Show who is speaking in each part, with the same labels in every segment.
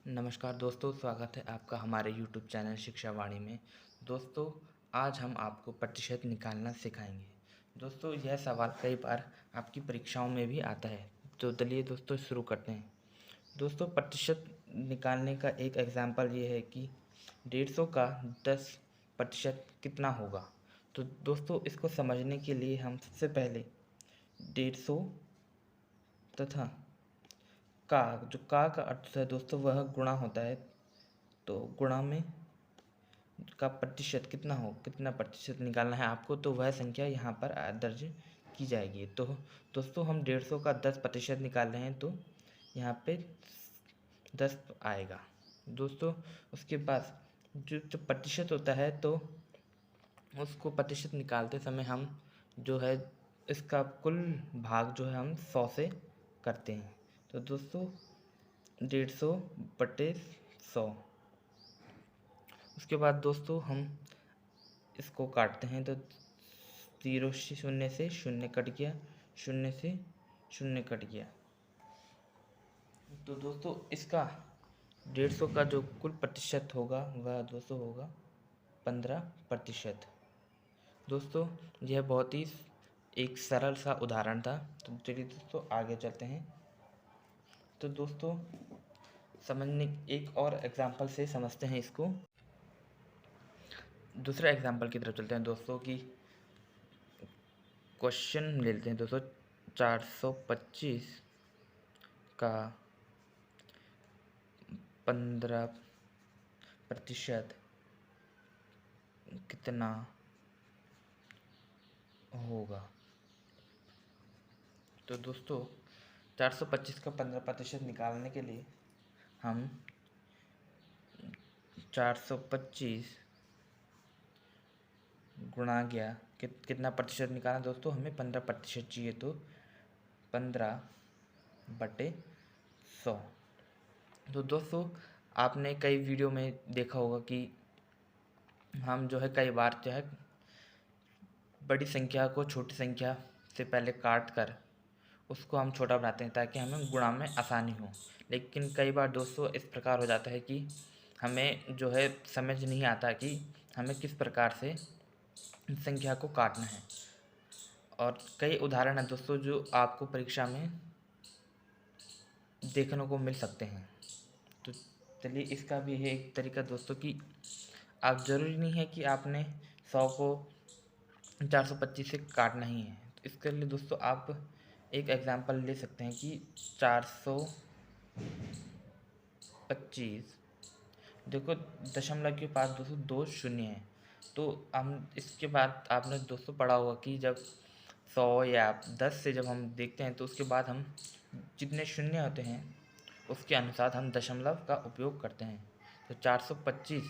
Speaker 1: नमस्कार दोस्तों, स्वागत है आपका हमारे YouTube चैनल शिक्षा वाणी में। दोस्तों, आज हम आपको प्रतिशत निकालना सिखाएंगे। दोस्तों, यह सवाल कई बार आपकी परीक्षाओं में भी आता है, तो चलिए दोस्तों शुरू करते हैं। दोस्तों, प्रतिशत निकालने का एक एग्जाम्पल ये है कि 150 का 10% कितना होगा। तो दोस्तों, इसको समझने के लिए हम सबसे पहले 150 तथा का जो का अर्थ है दोस्तों वह गुणा होता है। तो गुणा में का प्रतिशत कितना प्रतिशत निकालना है आपको, तो वह संख्या यहाँ पर दर्ज की जाएगी। तो दोस्तों, हम 150 का 10% निकाल रहे हैं, तो यहाँ पे 10 आएगा। दोस्तों, उसके बाद जो प्रतिशत होता है, तो उसको प्रतिशत निकालते समय हम जो है इसका कुल भाग जो है हम 100 से करते हैं। तो दोस्तों, 150/100। उसके बाद दोस्तों हम इसको काटते हैं, तो 0 से शून्य कट गया, शून्य से शून्य कट गया। तो दोस्तों, इसका 150 का जो कुल प्रतिशत होगा वह दोस्तों होगा 15%। दोस्तों, यह बहुत ही एक सरल सा उदाहरण था। तो चलिए दोस्तों आगे चलते हैं। तो दोस्तों, समझने एक और एग्जाम्पल से समझते हैं इसको। दूसरे एग्जाम्पल की तरफ चलते हैं दोस्तों की क्वेश्चन ले लेते हैं दोस्तों। 425 का 15% कितना होगा। तो दोस्तों, 425 का 15% निकालने के लिए हम 425 गुणा गया कितना प्रतिशत निकालना दोस्तों, हमें 15% चाहिए, तो 15/100। तो दोस्तों, आपने कई वीडियो में देखा होगा कि हम जो है कई बार जो है बड़ी संख्या को छोटी संख्या से पहले काट कर उसको हम छोटा बनाते हैं ताकि हमें गुणा में आसानी हो। लेकिन कई बार दोस्तों इस प्रकार हो जाता है कि हमें जो है समझ नहीं आता कि हमें किस प्रकार से संख्या को काटना है। और कई उदाहरण हैं दोस्तों जो आपको परीक्षा में देखने को मिल सकते हैं। तो चलिए, इसका भी है एक तरीका दोस्तों कि आप ज़रूरी नहीं है कि आपने 100 को 425 से काटना ही है। तो इसके लिए दोस्तों आप एक एग्जांपल ले सकते हैं कि 425, देखो दशमलव के पास दोस्तों 2 शून्य है। तो हम इसके बाद आपने दोस्तों पढ़ा होगा कि जब 100 या 10 से जब हम देखते हैं तो उसके बाद हम जितने शून्य होते हैं उसके अनुसार हम दशमलव का उपयोग करते हैं। तो 425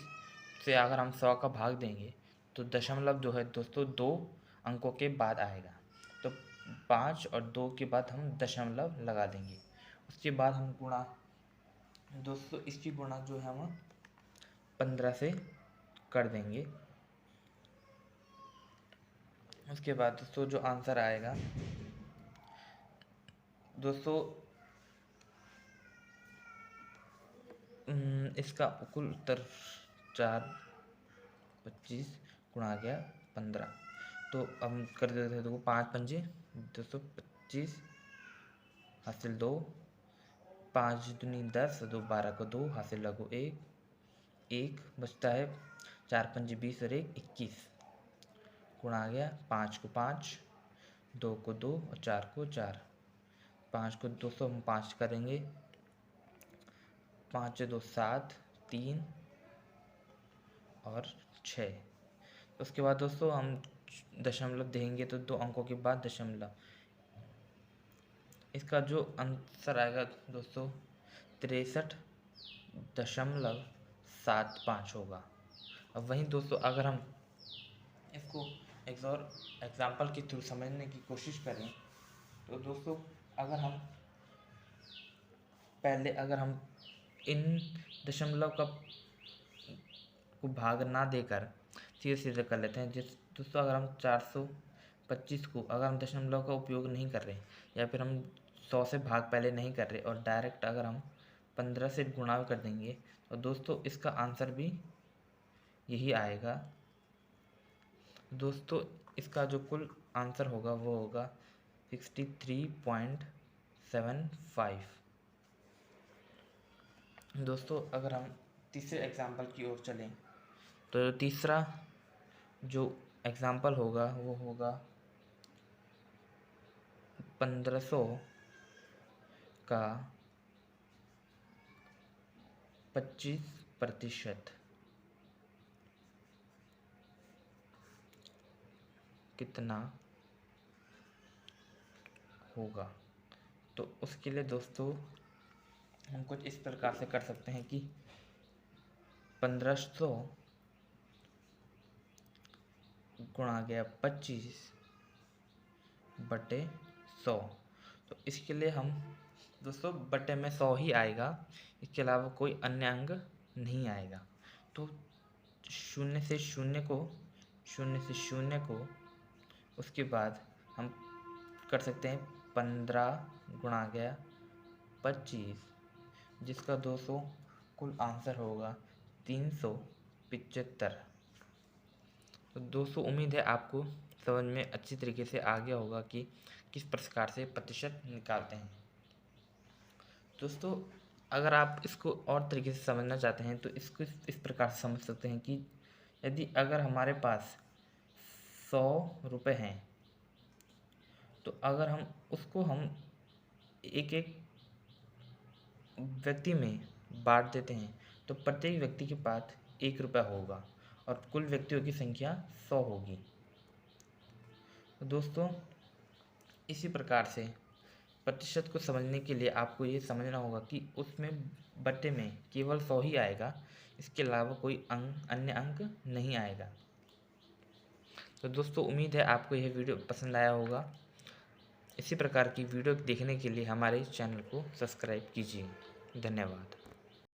Speaker 1: से अगर हम 100 का भाग देंगे तो दशमलव जो है दोस्तों 2 अंकों के बाद आएगा। तो 5 और 2 के बाद हम दशमलव लगा देंगे। उसके बाद हम गुणा, दोस्तों इसकी गुणा जो है हम 15 से कर देंगे। उसके बाद दोस्तों जो आंसर आएगा दोस्तों इसका कुल उत्तर 425 गुणा गया 15। तो हम कर देते हैं, देखो 5 पंजे 225 हासिल 2, 5 दूनी 10, 2 12 को 2 हासिल लगो 1 बचता है, 4 पंजे 20 और 1 21 गुणा गया 5 को 5, 2 को 2 और 4 को 4। 5 को 200 हम 5 करेंगे, 5 2 7, 3 और 6। उसके बाद दोस्तों हम दशमलव देंगे तो 2 अंकों के बाद दशमलव। इसका जो आंसर आएगा दोस्तों 63.75 होगा। अब वहीं दोस्तों अगर हम इसको एक और एग्जाम्पल के थ्रू समझने की कोशिश करें तो दोस्तों अगर हम इन दशमलव को भाग ना देकर सीधे सीधे कर लेते हैं। दोस्तों अगर हम 425 को अगर हम दशमलव का उपयोग नहीं कर रहे या फिर हम 100 से भाग पहले नहीं कर रहे और डायरेक्ट अगर हम 15 से गुणा कर देंगे तो दोस्तों इसका आंसर भी यही आएगा। दोस्तों इसका जो कुल आंसर होगा वो होगा 63.75। दोस्तों अगर हम तीसरे एग्जाम्पल की ओर चलें तो तीसरा जो एग्जाम्पल होगा वो होगा 1500 का 25% कितना होगा। तो उसके लिए दोस्तों हम कुछ इस प्रकार से कर सकते हैं कि 1500 गुणा गया 25/100। तो इसके लिए हम दोस्तों बटे में 100 ही आएगा, इसके अलावा कोई अन्य अंक नहीं आएगा। तो शून्य से शून्य को उसके बाद हम कर सकते हैं 15 गुणा गया 25, जिसका 200 कुल आंसर होगा 375। तो दोस्तों उम्मीद है आपको समझ में अच्छी तरीके से आ गया होगा कि किस प्रकार से प्रतिशत निकालते हैं। दोस्तों अगर आप इसको और तरीके से समझना चाहते हैं तो इसको इस प्रकार से समझ सकते हैं कि यदि अगर हमारे पास 100 रुपये हैं तो अगर हम उसको एक एक व्यक्ति में बांट देते हैं तो प्रत्येक व्यक्ति के पास 1 रुपया होगा और कुल व्यक्तियों की संख्या 100 होगी। तो दोस्तों इसी प्रकार से प्रतिशत को समझने के लिए आपको ये समझना होगा कि उसमें बट्टे में केवल 100 ही आएगा, इसके अलावा कोई अन्य अंक नहीं आएगा। तो दोस्तों उम्मीद है आपको यह वीडियो पसंद आया होगा। इसी प्रकार की वीडियो देखने के लिए हमारे चैनल को सब्सक्राइब कीजिए। धन्यवाद।